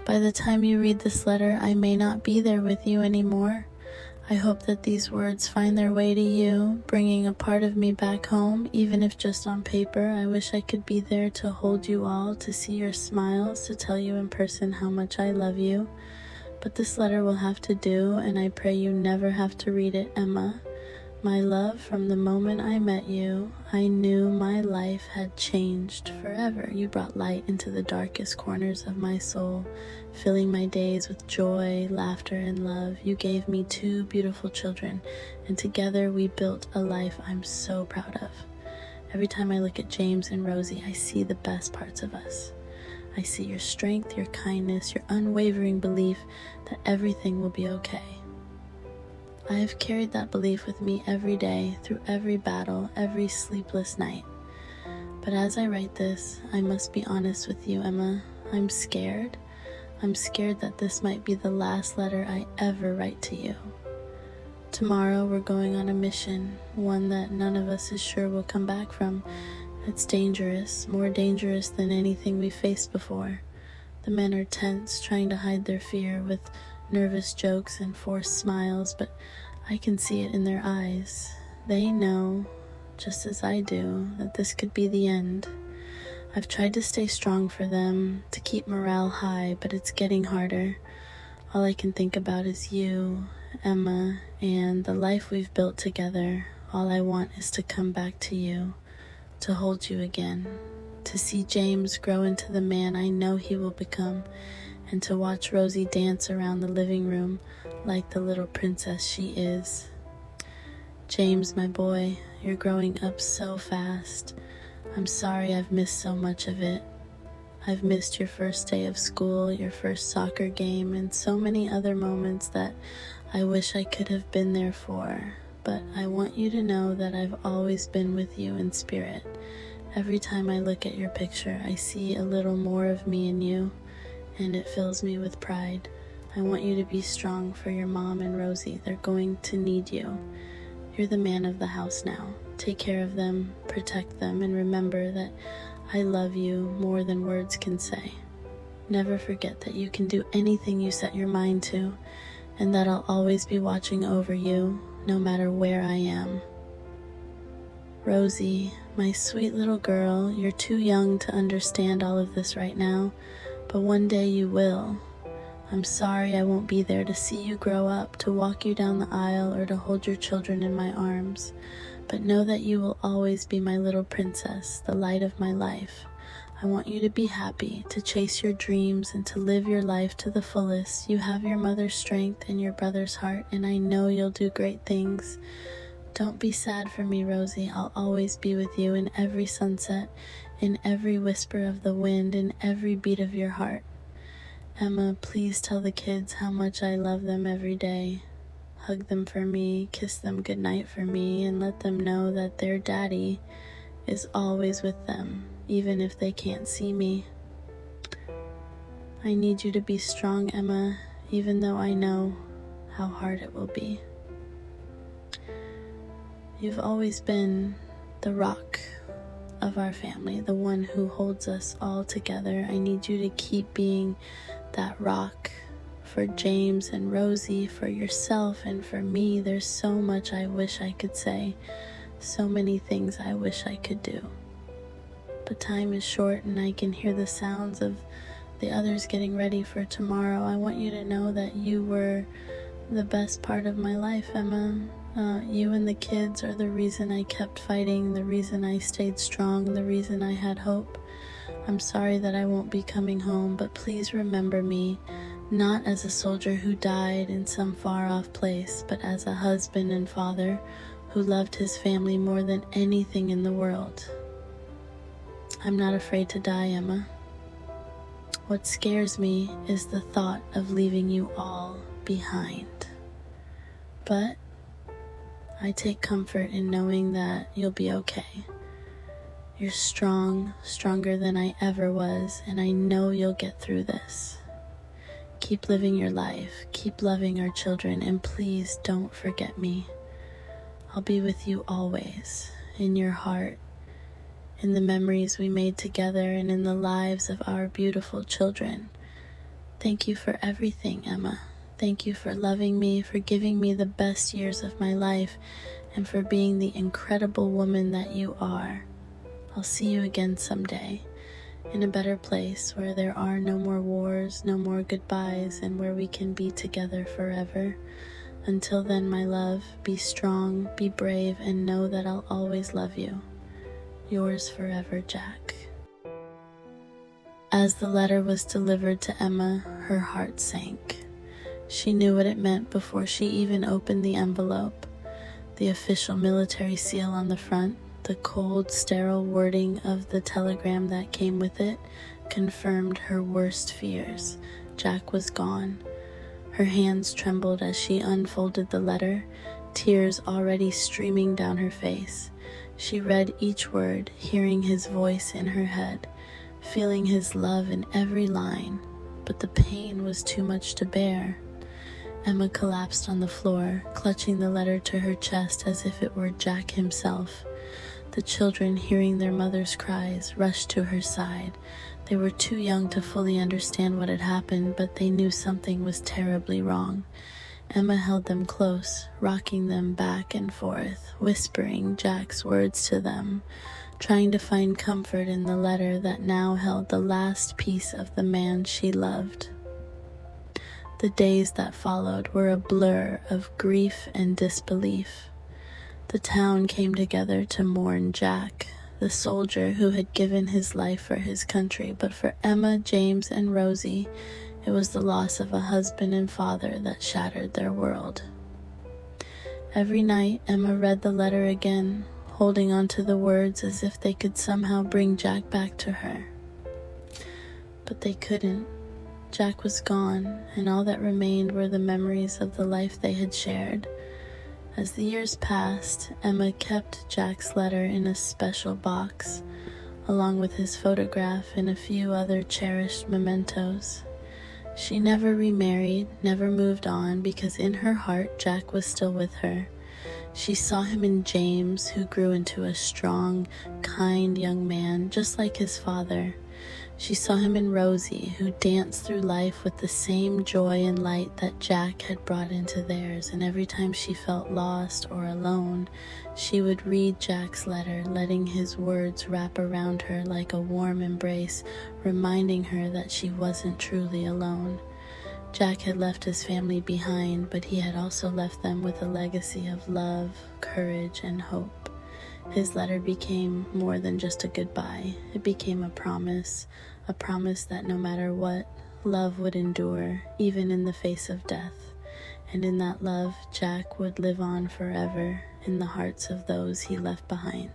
By the time you read this letter, I may not be there with you anymore. I hope that these words find their way to you, bringing a part of me back home, even if just on paper. I wish I could be there to hold you all, to see your smiles, to tell you in person how much I love you. But this letter will have to do, and I pray you never have to read it, Emma. My love, from the moment I met you, I knew my life had changed forever. You brought light into the darkest corners of my soul, filling my days with joy, laughter, and love. You gave me 2 beautiful children, and together we built a life I'm so proud of. Every time I look at James and Rosie, I see the best parts of us. I see your strength, your kindness, your unwavering belief that everything will be okay. I have carried that belief with me every day, through every battle, every sleepless night. But as I write this, I must be honest with you, Emma. I'm scared. I'm scared that this might be the last letter I ever write to you. Tomorrow we're going on a mission, one that none of us is sure we'll come back from. It's dangerous, more dangerous than anything we faced before. The men are tense, trying to hide their fear with nervous jokes and forced smiles, but I can see it in their eyes. They know, just as I do, that this could be the end. I've tried to stay strong for them, to keep morale high, but it's getting harder. All I can think about is you, Emma, and the life we've built together. All I want is to come back to you, to hold you again, to see James grow into the man I know he will become, and to watch Rosie dance around the living room like the little princess she is. James, my boy, you're growing up so fast. I'm sorry I've missed so much of it. I've missed your first day of school, your first soccer game, and so many other moments that I wish I could have been there for. But I want you to know that I've always been with you in spirit. Every time I look at your picture, I see a little more of me in you, and it fills me with pride. I want you to be strong for your mom and Rosie. They're going to need you. You're the man of the house now. Take care of them, protect them, and remember that I love you more than words can say. Never forget that you can do anything you set your mind to, and that I'll always be watching over you, no matter where I am. Rosie, my sweet little girl, you're too young to understand all of this right now, but one day you will. I'm sorry I won't be there to see you grow up, to walk you down the aisle, or to hold your children in my arms. But know that you will always be my little princess, the light of my life. I want you to be happy, to chase your dreams, and to live your life to the fullest. You have your mother's strength and your brother's heart, and I know you'll do great things. Don't be sad for me, Rosie. I'll always be with you in every sunset, in every whisper of the wind, in every beat of your heart. Emma, please tell the kids how much I love them every day. Hug them for me, kiss them goodnight for me, and let them know that their daddy is always with them, even if they can't see me. I need you to be strong, Emma, even though I know how hard it will be. You've always been the rock of our family, the one who holds us all together. I need you to keep being that rock for James and Rosie, for yourself, and for me. There's so much I wish I could say, so many things I wish I could do. But time is short, and I can hear the sounds of the others getting ready for tomorrow. I want you to know that you were the best part of my life, Emma. You and the kids are the reason I kept fighting, the reason I stayed strong, the reason I had hope. I'm sorry that I won't be coming home, but please remember me, not as a soldier who died in some far-off place, but as a husband and father who loved his family more than anything in the world. I'm not afraid to die, Emma. What scares me is the thought of leaving you all behind. But I take comfort in knowing that you'll be okay. You're strong, stronger than I ever was, and I know you'll get through this. Keep living your life, keep loving our children, and please don't forget me. I'll be with you always, in your heart, in the memories we made together, and in the lives of our beautiful children. Thank you for everything, Emma. Thank you for loving me, for giving me the best years of my life, and for being the incredible woman that you are. I'll see you again someday, in a better place where there are no more wars, no more goodbyes, and where we can be together forever. Until then, my love, be strong, be brave, and know that I'll always love you. Yours forever, Jack. As the letter was delivered to Emma, her heart sank. She knew what it meant before she even opened the envelope. The official military seal on the front, the cold, sterile wording of the telegram that came with it, confirmed her worst fears. Jack was gone. Her hands trembled as she unfolded the letter, tears already streaming down her face. She read each word, hearing his voice in her head, feeling his love in every line, but the pain was too much to bear. Emma collapsed on the floor, clutching the letter to her chest as if it were Jack himself. The children, hearing their mother's cries, rushed to her side. They were too young to fully understand what had happened, but they knew something was terribly wrong. Emma held them close, rocking them back and forth, whispering Jack's words to them, trying to find comfort in the letter that now held the last piece of the man she loved. The days that followed were a blur of grief and disbelief. The town came together to mourn Jack, the soldier who had given his life for his country, but for Emma, James, and Rosie, it was the loss of a husband and father that shattered their world. Every night, Emma read the letter again, holding on to the words as if they could somehow bring Jack back to her. But they couldn't. Jack was gone, and all that remained were the memories of the life they had shared. As the years passed, Emma kept Jack's letter in a special box, along with his photograph and a few other cherished mementos. She never remarried, never moved on, because in her heart, Jack was still with her. She saw him in James, who grew into a strong, kind young man, just like his father. She saw him in Rosie, who danced through life with the same joy and light that Jack had brought into theirs, and every time she felt lost or alone, she would read Jack's letter, letting his words wrap around her like a warm embrace, reminding her that she wasn't truly alone. Jack had left his family behind, but he had also left them with a legacy of love, courage, and hope. His letter became more than just a goodbye. It became a promise that no matter what, love would endure, even in the face of death. And in that love, Jack would live on forever in the hearts of those he left behind.